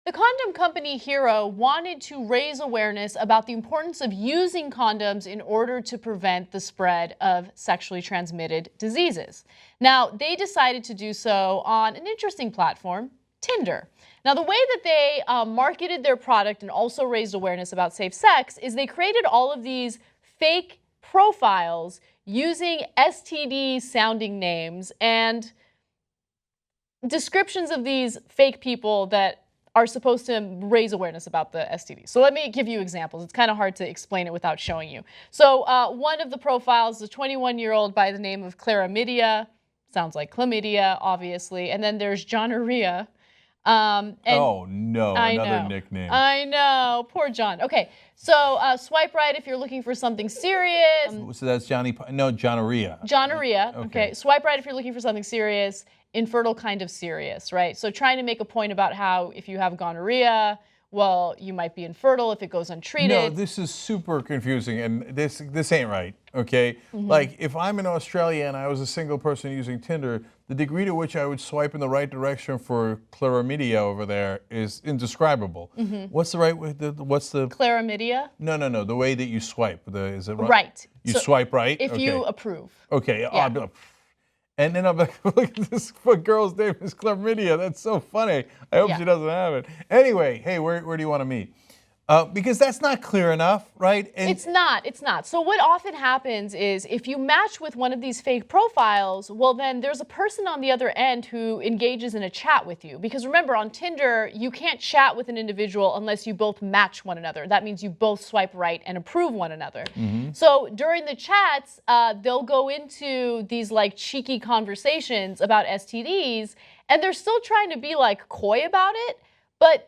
The condom company Hero wanted to raise awareness about the importance of using condoms in order to prevent the spread of sexually transmitted diseases. Now, they decided to do so on an interesting platform, Tinder. Now, the way that they marketed their product and also raised awareness about safe sex is they created all of these fake profiles using STD sounding names and descriptions of these fake people that are supposed to raise awareness about the STDs. So let me give you examples. It's kind of hard to explain it without showing you. So one of the profiles is a 21-year-old by the name of Chlamydia. Sounds like chlamydia, obviously. And then there's gonorrhea. Oh no, another nickname. I know, poor John. Okay, so swipe right if you're looking for something serious. So that's gonorrhea. Gonorrhea, okay. Swipe right if you're looking for something serious. Infertile kind of serious, right? So trying to make a point about how if you have gonorrhea, well, you might be infertile if it goes untreated. No, this is super confusing, and this ain't right, okay? Like, if I'm in Australia and I was a single person using Tinder, the degree to which I would swipe in the right direction for chlamydia over there is indescribable. What's the right way? What's the chlamydia? No. The way that you swipe. Is it right? Right. You swipe right? If you approve. Okay. Yeah. I'll be like, and then I'm like, look at this girl's name is chlamydia. That's so funny. I hope she doesn't have it. Anyway, hey, where do you want to meet? Because that's not clear enough, right? And it's not. So what often happens is if you match with one of these fake profiles, well then there's a person on the other end who engages in a chat with you. Because remember, on Tinder, you can't chat with an individual unless you both match one another. That means you both swipe right and approve one another. So during the chats, they'll go into these like cheeky conversations about STDs, and they're still trying to be like coy about it, but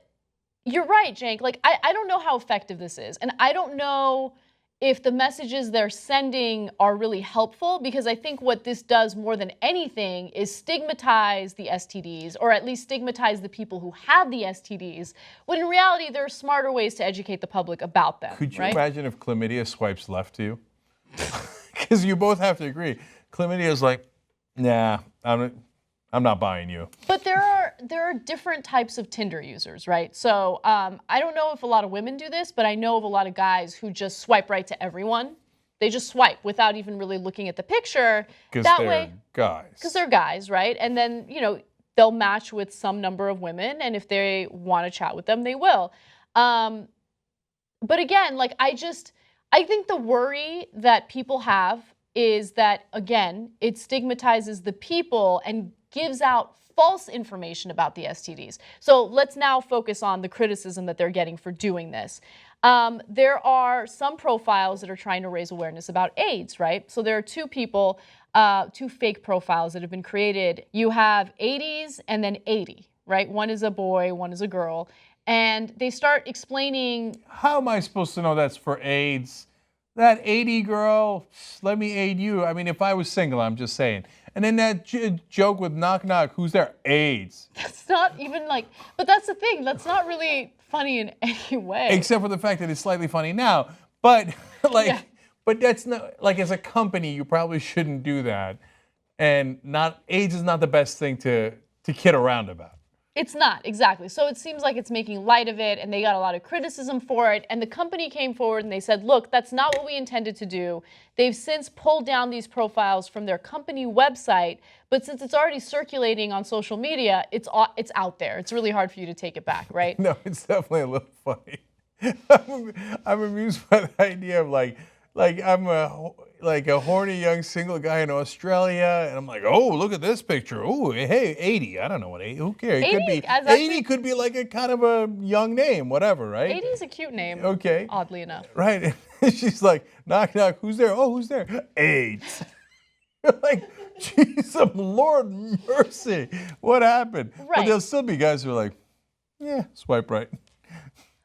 you're right, Cenk. Like, I don't know how effective this is. And I don't know if the messages they're sending are really helpful, because I think what this does more than anything is stigmatize the STDs, or at least stigmatize the people who have the STDs, when in reality, there are smarter ways to educate the public about them. Could you imagine if chlamydia swipes left to you? Because you both have to agree. Chlamydia is like, nah, I'm not buying you. But there are different types of Tinder users, right? So I don't know if a lot of women do this, but I know of a lot of guys who just swipe right to everyone. They just swipe without even really looking at the picture. Because they're guys. Because they're guys, right? And then, they'll match with some number of women, and if they want to chat with them, they will. But again, like I think the worry that people have is that, again, it stigmatizes the people and gives out false information about the STDs. So let's now focus on the criticism that they're getting for doing this. There are some profiles that are trying to raise awareness about AIDS, right? So there are two fake profiles that have been created. You have 80s and then 80, right? One is a boy, one is a girl. And they start explaining. How am I supposed to know that's for AIDS? That 80 girl, let me aid you. I mean, if I was single, I'm just saying. And then that joke with knock knock, who's there? AIDS. That's not even like, but that's the thing. That's not really funny in any way. Except for the fact that it's slightly funny now. But but that's not, like, as a company, you probably shouldn't do that. And AIDS is not the best thing to kid around about. It's not, exactly. So it seems like it's making light of it, and they got a lot of criticism for it. And the company came forward and they said, look, that's not what we intended to do. They've since pulled down these profiles from their company website, but since it's already circulating on social media, it's out there. It's really hard for you to take it back, right? No, it's definitely a little funny. I'm amused by the idea of like I'm a horny young single guy in Australia, and I'm like, oh, look at this picture. Oh, hey, 80. I don't know what 80. Who cares? 80 could be like a kind of a young name, whatever, right? 80 is a cute name. Okay. Oddly enough. Right. She's like, knock, knock. Who's there? Oh, who's there? AIDS. Like, Jesus, Lord mercy. What happened? Right. But there'll still be guys who are like, yeah, swipe right.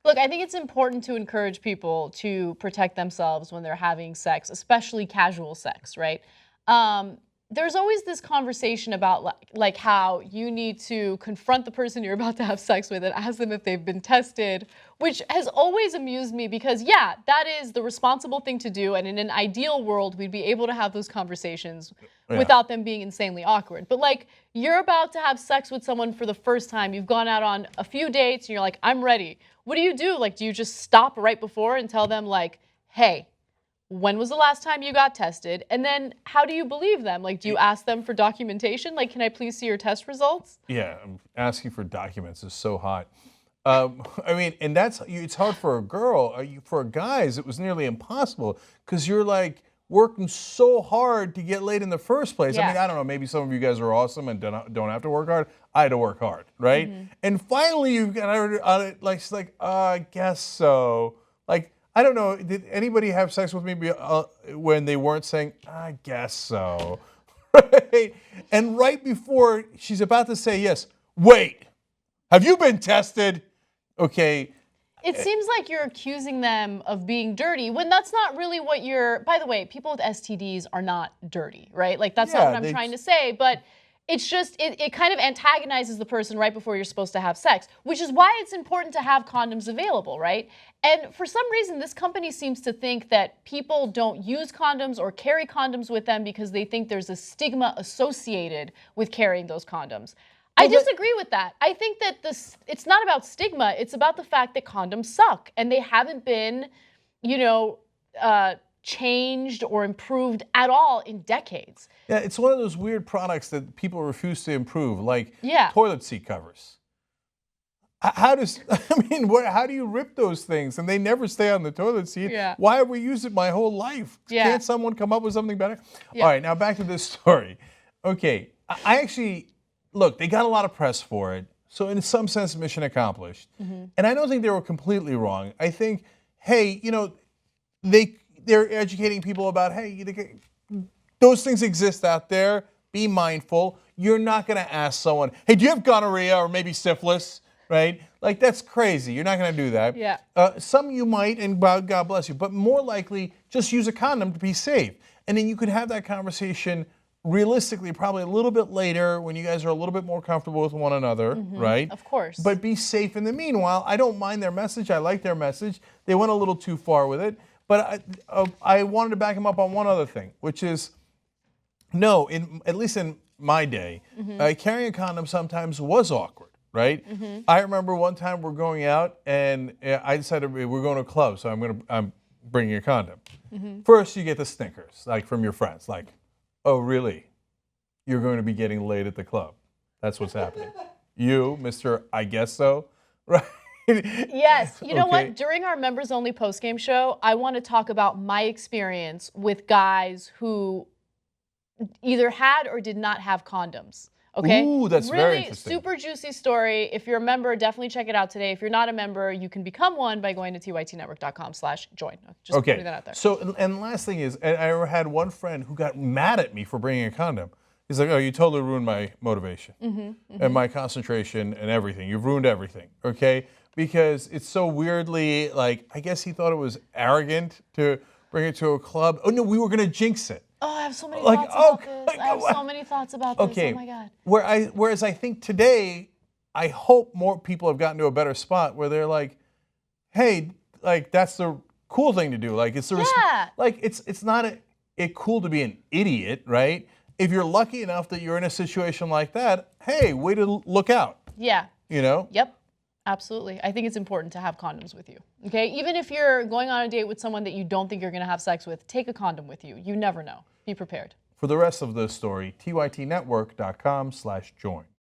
Look, I think it's important to encourage people to protect themselves when they're having sex, especially casual sex, right? there's always this conversation about like how you need to confront the person you're about to have sex with and ask them if they've been tested, which has always amused me because yeah, that is the responsible thing to do, and in an ideal world we'd be able to have those conversations without them being insanely awkward. But like, you're about to have sex with someone for the first time, you've gone out on a few dates and you're like, I'm ready. What do you do? Like, do you just stop right before and tell them like, hey, when was the last time you got tested? And then how do you believe them? Like, do you ask them for documentation? Like, can I please see your test results? Yeah, asking for documents is so hot. I mean, and it's hard for a girl. For guys, it was nearly impossible because you're like working so hard to get laid in the first place. Yeah. I mean, I don't know, maybe some of you guys are awesome and don't have to work hard. I had to work hard, right? And finally you got on it, like, she's like, I guess so. Like, I don't know, did anybody have sex with me when they weren't saying, I guess so, right? And right before she's about to say yes, wait, have you been tested? Okay. It seems like you're accusing them of being dirty when that's not really what you're, by the way, people with STDs are not dirty, right? Like, that's not what I'm trying to say, but it's just, it kind of antagonizes the person right before you're supposed to have sex, which is why it's important to have condoms available, right? And for some reason, this company seems to think that people don't use condoms or carry condoms with them because they think there's a stigma associated with carrying those condoms. I disagree with that. I think that it's not about stigma, it's about the fact that condoms suck and they haven't been, changed or improved at all in decades. Yeah, it's one of those weird products that people refuse to improve, like toilet seat covers. How do you rip those things and they never stay on the toilet seat? Yeah. Why have we used it my whole life? Yeah. Can't someone come up with something better? Yeah. All right, now back to this story. Okay, I actually, look, they got a lot of press for it, so in some sense, mission accomplished. And I don't think they were completely wrong. I think, hey, they're educating people about, hey, those things exist out there. Be mindful. You're not going to ask someone, hey, do you have gonorrhea or maybe syphilis? Right? Like, that's crazy. You're not going to do that. Yeah. Some you might, and God bless you, but more likely, just use a condom to be safe. And then you could have that conversation realistically probably a little bit later when you guys are a little bit more comfortable with one another, right? Of course. But be safe in the meanwhile. I don't mind their message. I like their message. They went a little too far with it. But I wanted to back him up on one other thing, which is, no, at least in my day, carrying a condom sometimes was awkward, right? I remember one time we're going out and I decided we're going to a club, so I'm bringing a condom. First, you get the snickers, like from your friends, like, oh, really? You're going to be getting laid at the club. That's what's happening. You, Mr. I guess so, right? Yes. You know what? During our members only post-game show, I want to talk about my experience with guys who either had or did not have condoms. Okay? Ooh, that's really very interesting. Super juicy story. If you're a member, definitely check it out today. If you're not a member, you can become one by going to tytnetwork.com/join. Just putting that out there. So, and last thing is, I had one friend who got mad at me for bringing a condom. He's like, oh, you totally ruined my motivation and my concentration and everything. You've ruined everything, okay? Because it's so weirdly, like, I guess he thought it was arrogant to bring it to a club. Oh, no, we were going to jinx it. Oh, I have so many thoughts about this. I have so many thoughts about this. Oh, my God. Whereas I think today, I hope more people have gotten to a better spot where they're like, hey, like, that's the cool thing to do. Like, it's the like, it's not cool to be an idiot, right? If you're lucky enough that you're in a situation like that, hey, way to look out. Yeah. You know? Yep. Absolutely. I think it's important to have condoms with you. Okay? Even if you're going on a date with someone that you don't think you're going to have sex with, take a condom with you. You never know. Be prepared. For the rest of the story, tytnetwork.com/join.